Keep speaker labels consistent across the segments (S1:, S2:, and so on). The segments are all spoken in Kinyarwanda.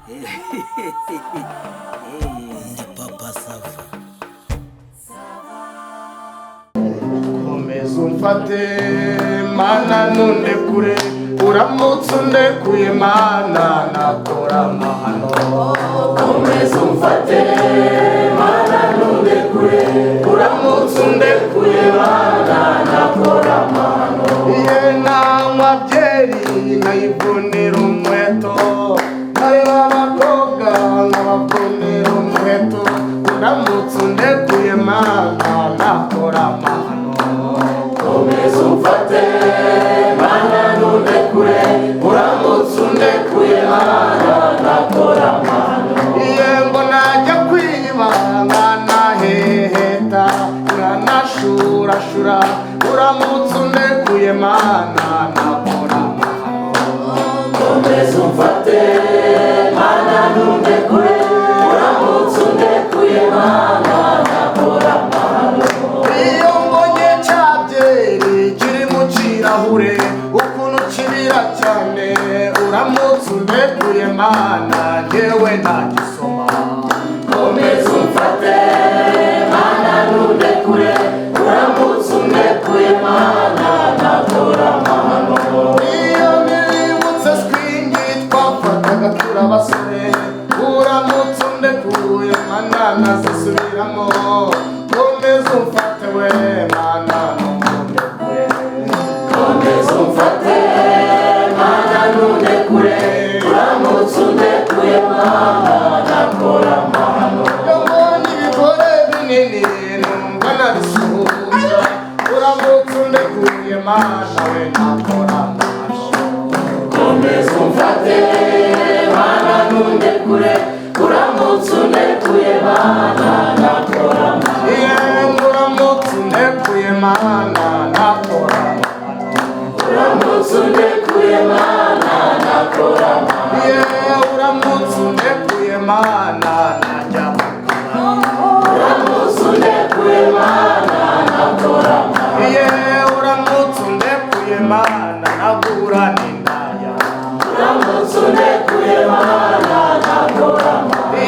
S1: Ndi papa SAVA.
S2: Komeza umfate mana nunde kure uramutse undekuye mana nakora amahano. Komeza umfate mana nunde kure uramutse undekuye mana nakora amahano. Iye nanywa byeri nkayivunira umuheto, nareba abakobwa nkabavunira umuheto, uramutse undekuye mana nakora amahano. Komeza umfate mana nundekure uramutse undekuye mana nakora amahano. Iye ngo najya kwiba nkanaheheta nkanashurashura, uramutse undekuye mana nakora amahano. Komeza umfate mana nundekure uramutse undekuye mana nakora amahano. Iyo mbonye cya byeri kiri mu kirahure ukuntu kibira cyane, uramutse undekuye mana njyewe ntagisoma. Komeza umfate mana nundekure uramutse undekuye mana nakora amahano. Iyo nibutse swingi twafataga turi abasore, uramutse undekuye mana nazisubiramo. Komeza umfate we mana nundekure. Komeza umfate mana nundekure uramutse undekuye mana nakora amahano. Iyo mbonye ibigore binini numva nabisuhuza, uramutse undekuye mana we nakora amahano. Komeza umfate mana nundekure uramutse undekuye mana nakora amahano. Uramutse undekuye mana nakora amahano. Uramutse undekuye mana nakora amahano. Uramutse undekuye mana najya gukora. Uramutse undekuye mana nakora amahano. Uramutse undekuye mana nagura n'indaya. Uramutse undekuye mana nakora amahano.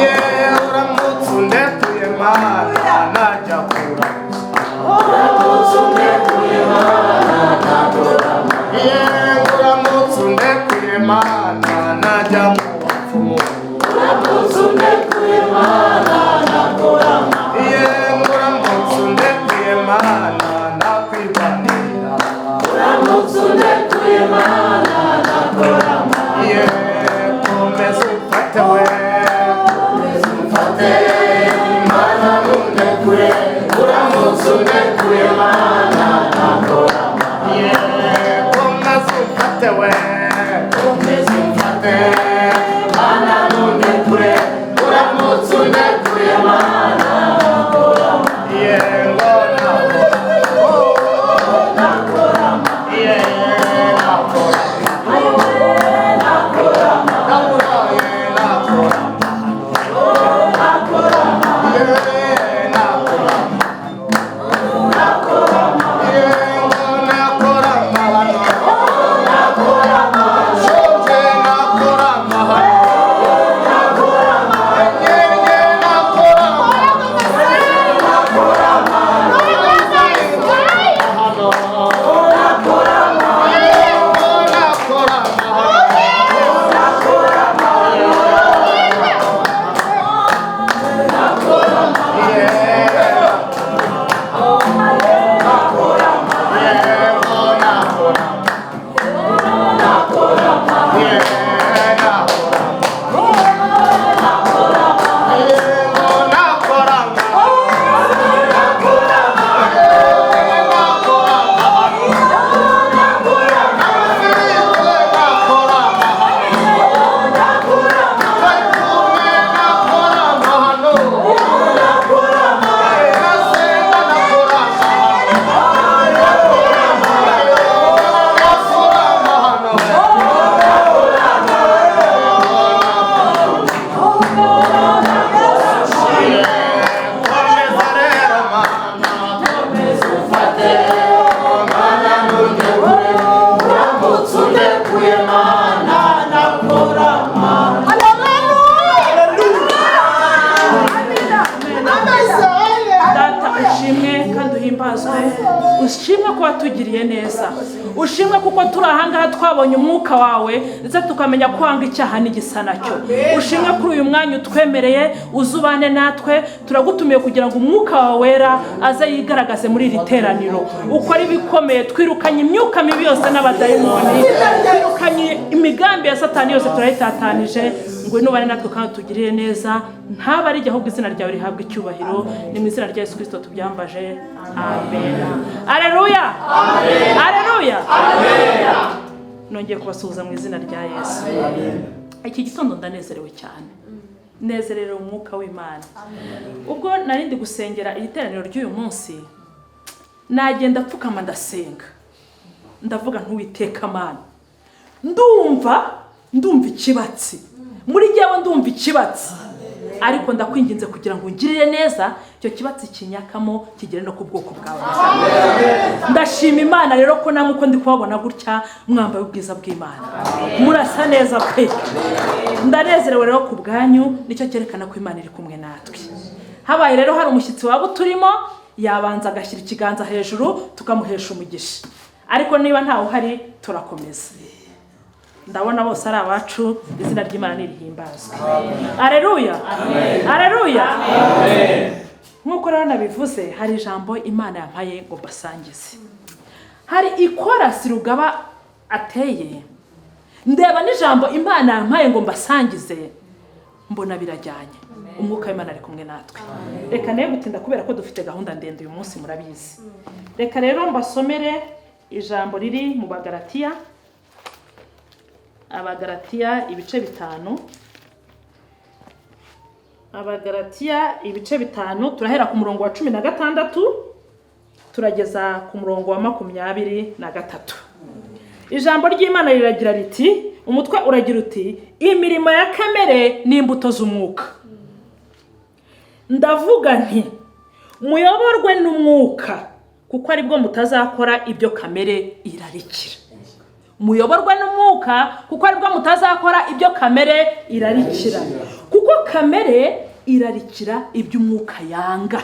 S2: Uramutse undekuye mana najya kura. Uramutse undekuye mana nakora amahano. Uramutse undekuye mana najya mu bapfumu. Uramutse undekuye mana nakora amahano. Uramutse undekuye mana nakwibanira. Uramutse undekuye mana nakora amahano. Komeza umfate we, komeza umfate mana nundekure uramutse undekuye mana nakora amahano. Komeza umfate we, komeza umfate mana
S3: watugiriye neza, ushimwe kuko turi ahangaha twabonye umwuka wawe ndetse tukamenya kwanga icyaha n'igisa nacyo. Ushimwe kuri uyu mwanya utwemereye, uzubane natwe, turagutumiye kugira ngo umwuka wawe wera aze yigaragaze muri iri teraniro. Uko ari bikomeye, twirukanye imyuka mibi yose n'abadayimoni, twirukanye imigambi ya Satani yose turayitatanije, ngo nubane natwe kandi tugirire neza, ntaba ari ahubwo izina ryawe rihabwa icyubahiro. Ni mu izina rya Yesu Kristo tubyambaje, amen. Aleluya, aleluya. Nongeye kubasuhuza mu izina rya Yesu. Iki gitondo ndanezerewe cyane, nezerewe umwuka w'Imana. Ubwo narindi gusengera igiteraniro ry'uyu munsi, nagenda pfukama ndasenga, ndavuga ntuwiteka Mana, ndumva ikibatsi muri jyewe, ndumva ikibatsi, ariko ndakwinginze kugira ngo ngirire neza icyo kibatsi kinyakamo kigere no ku bwoko bwawe. Ndashima Imana rero ko namwe uko ndi kubabona gutya mwambaye ubwiza bw'Imana, murasa neza pe. Ndanezerewe rero ku bwanyu, nicyo cyerekana ko Imana iri kumwe natwe. Habaye rero hari umushyitsi waba turimo, yabanza agashyira ikiganza hejuru tukamuhesha umugisha, ariko niba ntawe uhari turakomeza. Ndabona bose ari abacu, izina ry'Imana nirihimbazwe. Aleluya, aleluya. Nk'uko rero nabivuze, hari ijambo Imana yampaye ngo basangize. Hari ikorasi Rugaba ateye, ndeba n'ijambo Imana yampaye ngo mbasangize, mbona birajyanye. Umwuka w'Imana ari kumwe natwe. Reka nayo gutinda kubera ko dufite gahunda ndende uyu munsi, murabizi. Reka rero mbasomere ijambo riri mu Bagalatiya, Abagalatiya ibice 5. Abagalatiya ibice 5, turahera ku murongo wa 16 turageza ku murongo wa 23. Ijambo ry'Imana riragira riti, umutwe uragira uti, imirimo ya kamere n'imbuto z'umwuka. Ndavuga nti muyoborwe n'umwuka, kuko aribwo mutazakora ibyo kamere irarikira. Muyoborwe n'umwuka, kuko aribwo mutazakora ibyo kamere irarikira. Kuko kamere irarikira ibyo umwuka yanga.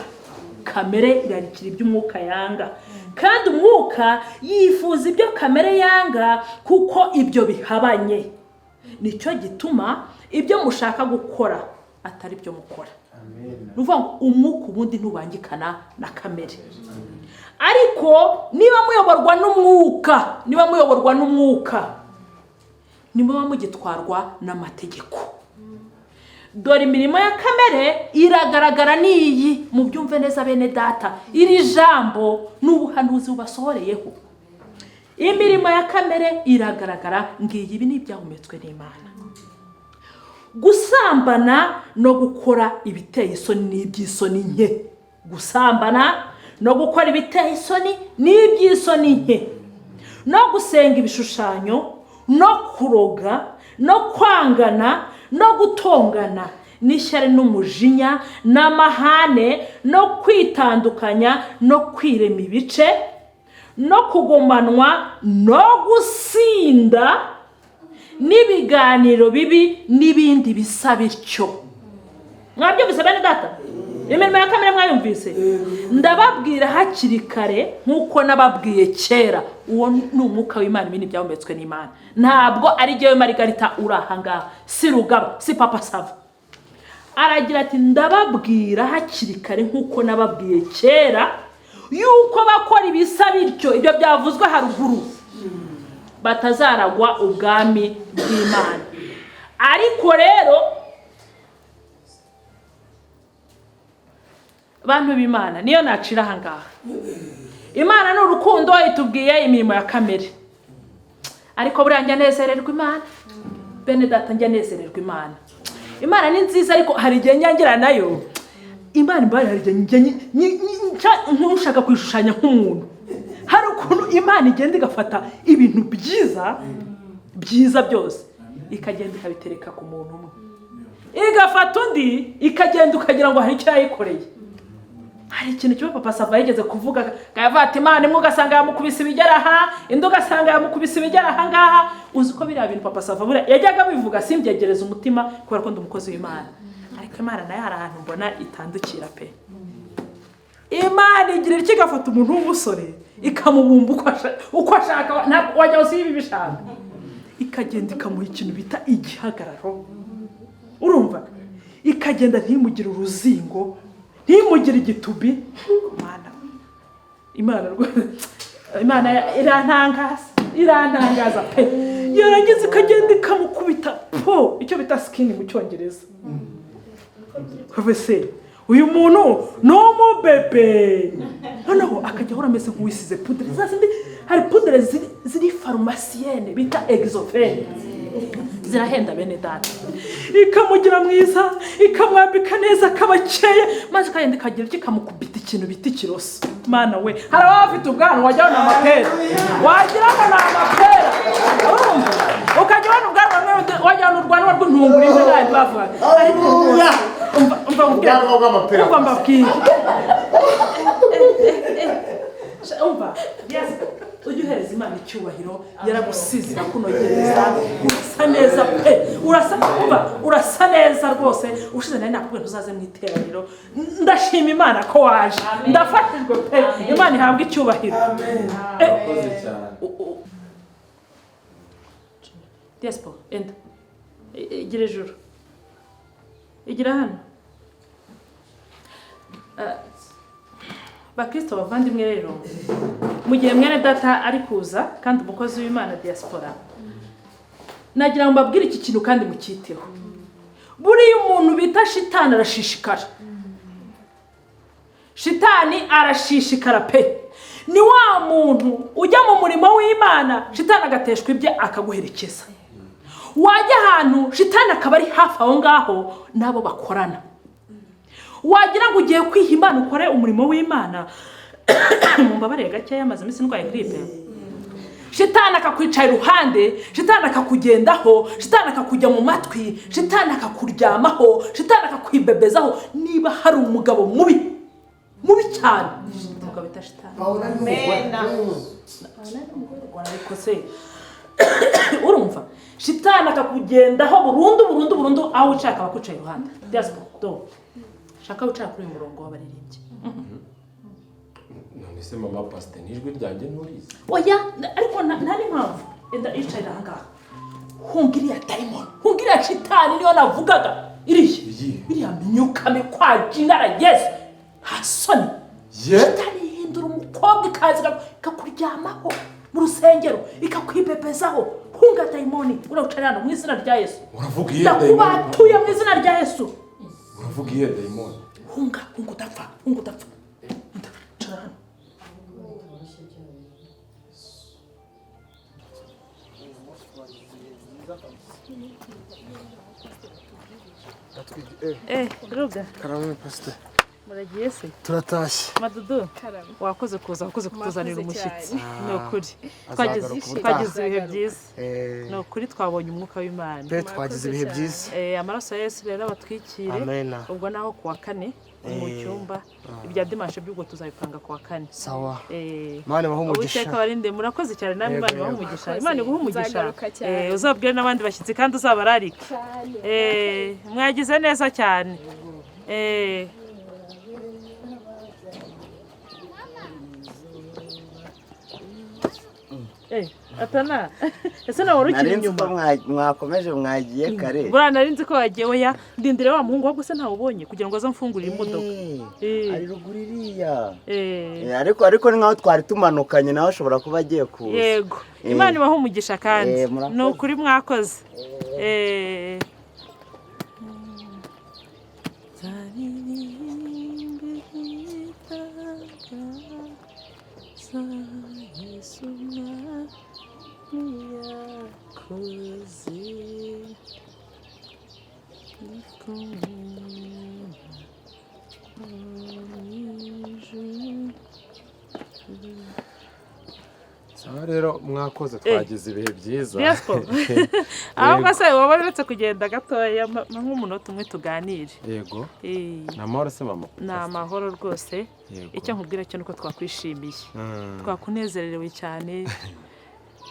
S3: Kamere irarikira ibyo umwuka yanga, kandi umwuka yifuza ibyo kamere yanga, kuko ibyo bihabanye. Nicyo gituma ibyo mushaka gukora atari byo mukora. Nuvuga ngo umwuka ubundi ntubangikana na kamere. Ariko niba muyoborwa n'umwuka, niba mugitwarwa n'amategeko. Dore imirimo ya kamere iragaragara niyi, mu byumve neza bene data. Iri jambo n'ubuhanuzi bubasohoreyeho. Imirimo ya kamere iragaragara ngiyi, ibi ni ibyahumetswe n'Imana: gusambana no gukora ibiteye isoni n'iby'isoni nke. Gusambana no gukora ibiteye isoni n'iby'isoni nke, no gusenga ibishushanyo, no kuroga, no kwangana, no gutongana, n'ishyari n'umujinya, n'amahane, no kwitandukanya, no kwirema ibice, no kugomanwa, no gusinda, n'ibiganiro bibi n'ibindi bisa bityo. Mwabyo bisa bene data? Imirimo ya kamere mwayumvise? Ndababwira hakiri kare nk'uko nababwiye kera, uwo ni umwuka w'Imana, ibindi byahumetswe n'Imana. Ntabwo ari jyewe Marigarita uri ahangaha, si Rugaba, si Papa Sava. Aragira ati, ndababwira hakiri kare nk'uko nababwiye kera, yuko bakora ibisa bityo, ibyo byavuzwe haruguru, batazaragwa ubwami bw'Imana. Ariko rero bantu b'Imana, niyo nacira ahangaha. Imana ni urukundo, itubwiye imirimo ya kamere. Ariko buriya njya nezererwa Imana. Bene data, njya nezererwa Imana. Imana ni nziza, ariko hari igihe nyangira nayo. Imana mbari hari igihe ntushaka kwishushanya nk'umuntu. Hari ukuntu Imana igenda igafata ibintu byiza byose, ikagenda ikabitereka ku muntu umwe. Igafata undi, ikagenda ukagira ngo hari icyo yayikoreye. Hari ikintu cyo Papa Sava yigeze kuvuga, yavuga ati Imana imwe ugasanga yamukubise ibigera aha, indi ugasanga yamukubise ibigera aha ngaha. Uzi ko biriya bintu Papa Sava buriya yajyaga bivuga, simbyegereza umutima kubera ko ndi umukozi w'Imana. Ariko Imana nayo hari ahantu mbona itandukira pe. Imana igira iki igafata umuntu w'umusore, ikamubumba uko ashaka wajya usiba ibishaka ikagenda ikamuha ikintu bita igihagararo urumva ikagenda ntimugire uruzingo ntimugire igitubi Imana irantangaza pe yarangiza ikagenda ikamukubita po icyo bita skin mu cyongereza professeur uyu muntu no mo bebe noneho akajya ahora ameze nk'uwisize poudre zindi hari poudre ziri pharmacienne bita exofen zirahenda bene data ikamugira mwiza ikamwambika neza akabakeye maze kagenda kagira kikamukubita ikintu bita ikiroso mana we hari abafite ubwanwa wajyana amapera wagirana amapera ukajya wana ubwanwa wajyana urwanwa rw'intunguru imwe nayo bavuga ariko umva mbabwiye umva yes ujye uhereza Imana icyubahiro yaragusize irakunogereza urasa neza pe urasa neza rwose ushize nawe nakubwiye ntuzaze mu iteraniro ndashima Imana ko waje ndafashijwe pe Imana ihabwa icyubahiro Diaspora enda igira ijuru igira hano bakristo bavandimwe rero mu gihe mwene data ari kuza kandi umukozi w'Imana Diaspora nagira ngo mbabwire iki kintu kandi mukiteho buriya umuntu bita shitani arashishikara shitani arashishikara pe ni wa muntu ujya mu murimo w'Imana shitani agateshwa ibye akaguherekeza wajya ahantu shitani akaba ari hafi aho ngaho nabo bakorana wagira ngo ugiye kwiha Imana ukore umurimo w'Imana mumbabarire gakeya amaze iminsi ndwaye grippe shitani akakwicara iruhande shitani akakugendaho shitani akakujya mu matwi shitani akakuryamaho shitani akakwibebezaho niba hari umugabo mubi cyane umugabo bita shitani urumva shitani akakugendaho burundu aho ushaka bakwicara iruhande Diaspora shaka ucara kuri uyu murongo w'abaririmbyi
S4: none se mama pastor nijwi ryanjye nturize
S3: oya ariko nta n'impamvu enda icara ahangaha hungiriya diamond hungiriya shitani niyo navugaga iriya myuka mikwajinara yes hasoni shitani ihindura umukobwa ikakuryamaho mu rusengero ikakwibebezaho hunga diamond uracara hano mu izina rya Yesu
S4: uravuga iyo diamond
S3: ndakubatuye mu izina rya Yesu
S4: uravuga iyo diamond
S3: hunga udapfa ndakcara hano Ruga
S2: karame pastor
S3: muragiye se
S2: turatashye
S3: madudu wakoze kutuzanira umushyitsi ni ukuri twagize ibihe byiza ni ukuri twabonye umwuka w'Imana
S2: pe twagize ibihe byiza
S3: amaraso ya Yesu rero abatwikire ubwo naho kuwa kane mu cyumba ibya dimanche by'ubwo tuzabipanga kuwa kane
S2: sawa Imana baho umugisha
S3: Uwiteka barinde murakoze cyane namwe Imana baho umugisha Imana iguha umugisha uzabwire n'abandi bashyitsi kandi uzabararike mwagize neza cyane atana ese nawe urukiri inyuma
S1: mwakomeje mwagiye kare
S3: bura narinzi ko wagiye oya ndindire wa muhungu wabwo se ntawe ubonye kugira ngo azamfungurire imodoka
S1: ari ruguririya ariko ni nkaho twari tumanukanye nawe ashobora kuba agiye kuza
S3: yego Imana ibaho umugisha kandi ni ukuri mwakoze
S4: sawa rero mwakoze twagize ibihe byiza
S3: ahubwo se waba uretse kugenda gatoya nk'umunota umwe tuganire
S4: yego ni amahoro se mama
S3: ni amahoro rwose icyo nkubwira cyo nuko twakwishimiye twakunezererewe cyane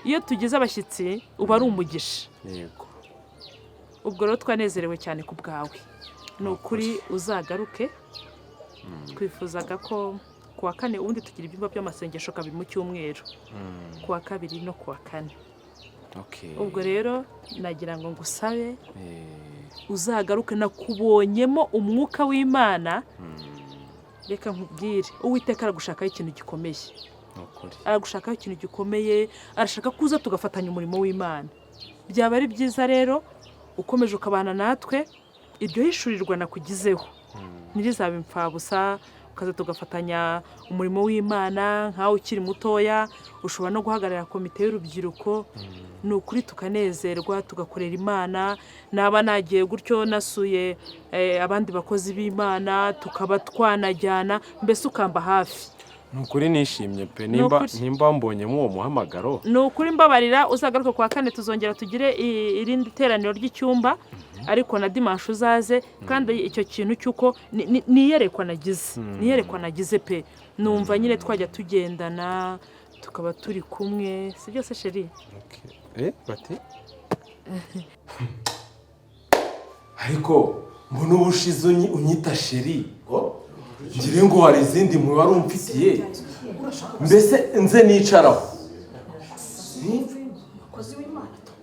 S3: iyo tugize abashyitsi uba ari umugisha
S4: yego
S3: ubwo rero twanezerewe cyane ku bwawe ni ukuri uzagaruke twifuzaga ko kuwa kane ubundi tugira ibyumba by'amasengesho kabiri mu cyumweru kuwa kabiri no kuwa kane. Ubwo rero nagira ngo ngusabe uzagaruke nakubonyemo umwuka w'Imana. Reka nkubwire Uwiteka aragushakaho ikintu gikomeye, aragushakaho ikintu gikomeye, arashaka kuza tugafatanya umurimo w'Imana. Byaba ari byiza rero ukomeje ukabana natwe, iryo hishurirwa nakugizeho ntirizabe impfabusa, ukaza tugafatanya umurimo w'Imana. Nkawe ukiri mutoya ushobora no guhagarara komite y'urubyiruko, ni ukuri tukanezerwa tugakorera Imana. Naba nagiye gutyo nasuye abandi bakozi b'Imana tukaba twanajyana, mbese ukamba hafi.
S4: Nukuri nishimye pe, nimba mbonyemo uwo muhamagaro.
S3: Nukuri mbabarira uzagaruka kwa kane tuzongera tugire irindi teraniro ry'icyumba, ariko na dimanche uzaze. Kandi icyo kintu cyuko niyerekwa nagize pe, numva nyine twajya tugendana tukaba turi kumwe, si byose sheri?
S4: Bati ariko mbona ubushize unyita sheri, ngire ngo hari izindi mwe wari umfitiye, mbese nze nicaraho.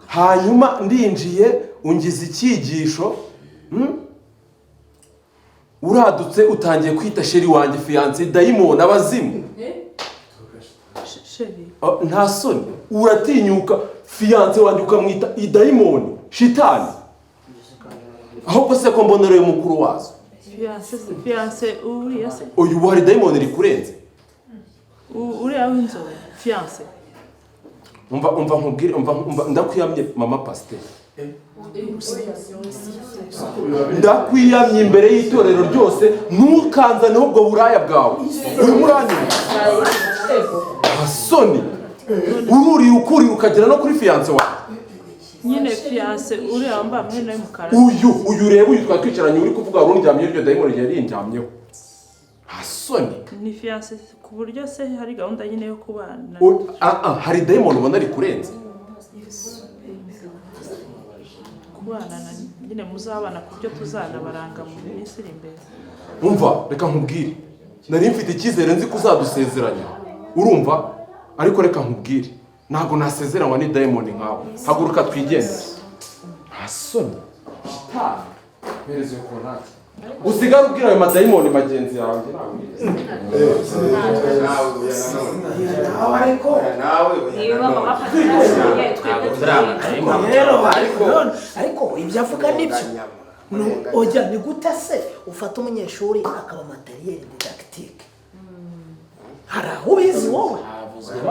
S4: Hanyuma ndinjiye ungize icyigisho, uradutse utangiye kwita sheri wanjye fiance dayimoni abazimu. Nta soni, uratinyuka fiance wanjye ukamwita idayimoni shitani, ahubwo se ko mbona rero mukuru wazo.
S3: Fiance uriya se?
S4: Uyu hari dayimoni rikurenze.
S3: Uriya w'inzobe fiance.
S4: Umva nkubwire, ndakwiyamye mama pasteur. Ndakwiyamye imbere y'itorero ryose, ntukanzane ubwo buraya bwawe. Uri muranyuma. Asoni. Ukuri ukagera no kuri fiance wawe.
S3: Nyine fiance uriya wambaye mwenda y'umukara.
S4: Uyu reba uyu twatwicaranye uri kuvuga rundyamye iryo dayimoni yari yindyamyeho. Asoni. Ni
S3: fiance ku buryo se hari gahunda nyine yo kubana.
S4: Hari dayimoni ubona ari kurenza.
S3: Kubana nyine muzabana ku byo tuzanabaranga mu minsi iri imbere.
S4: Umva reka nkubwire, nari mfite icyizere nzi kuzadusezeranya, urumva? Ariko reka nkubwire, ntago nasezeranywa ni dayimoni nkawe. Haguruka twigendere. Asoni. Mereze ko nati. Usigara ubwira ayo madayimoni magenzi yawe
S5: ariko ibyo avuga nibyo. Ojya ni gute se ufata umunyeshuri akaba materiel didactique? Hari aho ubizi wowe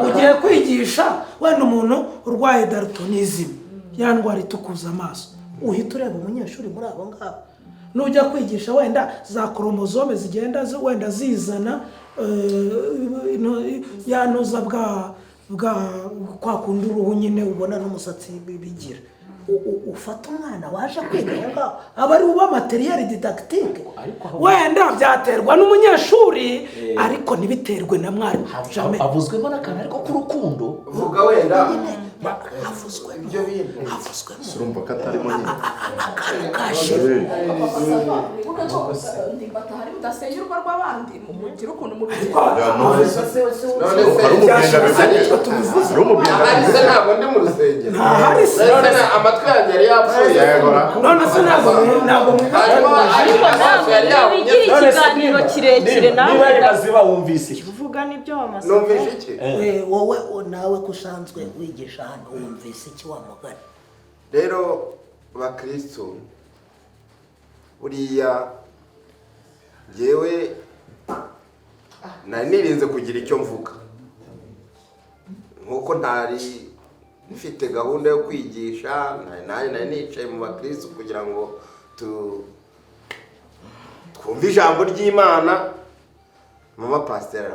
S5: ugiye kwigisha wenda umuntu urwaye daltonism, ya ndwara itukuza amaso, uhita ureba umunyeshuri muri abo ngabo. Nujya kwigisha wenda za kromozome zigenda wenda zizana yanoza kwa kundi uruhu nyine ubona n'umusatsi bigira. Ufata umwana waje kwiga ngaho aba ari uba materiel didactique, wenda byaterwa n'umunyeshuri ariko ntibiterwe na mwarimu.
S6: Avuzwemo n'akantu ariko k'urukundo,
S1: vuga wenda
S5: havuzwe
S1: ibyo bintu
S2: urumva ko atarimo nyine
S5: kashe.
S7: Wibuke ko ndimbata hari udasenya urugo rw'abandi mugira ukuntu mubigira.
S1: none se ntabwo ndi mu rusengero.
S5: Ntahari se.
S1: None amatwi yanjye yari yapfuye.
S5: None se ntabwo
S7: Wigira ikiganiro kirekire nawe.
S6: niba ari baziba wumvise
S7: Uvuga nibyo wamasa.
S1: Numvise iki?
S5: wowe nawe ko usanzwe wigisha hano wumvise iki wa mugani?
S1: Rero bakristo uriya jewe nari nirinze kugira icyo mvuga, nkuko ntari mfite gahunda yo kwigisha. Nari nicaye mu bakristo kugira ngo twumve ijambo ry'Imana. Mama pasteur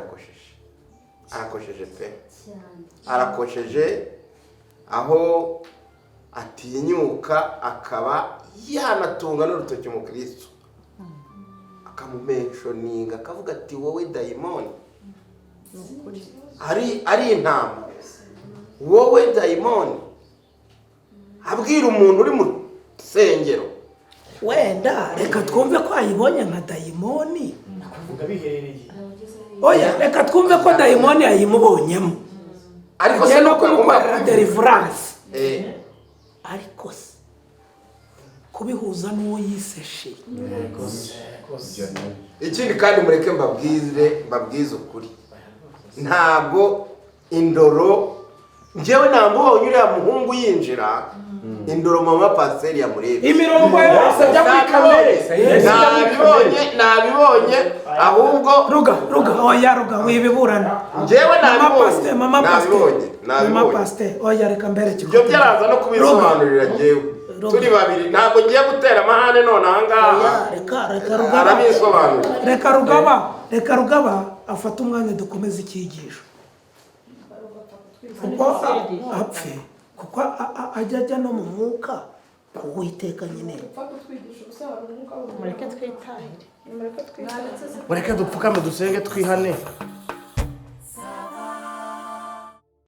S1: arakosheje pe, arakosheje aho atinyuka akaba yanatunga n'urutoki mu Kristo, akamumenshoninga akavuga ati wowe dayimoni, ari intama, wowe dayimoni. Abwira umuntu uri mu sengero,
S5: wenda reka twumve ko ayibonye nka dayimoni.
S6: nakuvuga biherereye
S5: oya reka twumve ko dayimoni yayimubonyemo
S8: ariko
S5: agiye
S8: se
S5: no
S8: nuko
S5: kumukorera deliverance ariko se kubihuza n'uwo yiseshe
S8: ikindi kandi mureke mbabwize ukuri ntabwo indoro njyewe nambonye uriya muhungu yinjira indoro mama pasiteri yamurebe
S5: imirongo yose ajya muri kamere
S8: nabibonye ahubwo
S5: ruga wibiburana
S8: njyewe
S5: mama pasiteri oya reka mbere
S8: ibyo byaraza no kubisobanurira njyewe turi babiri ntabwo ngiye gutera amahane none ahangaha
S5: reka rugaba afata umwanya dukomeze icyigisho kuko apfe kuko ajya no mu mwuka uwiteka nyine
S3: mureke twitahire
S1: mureke dupfukame dusenge twihane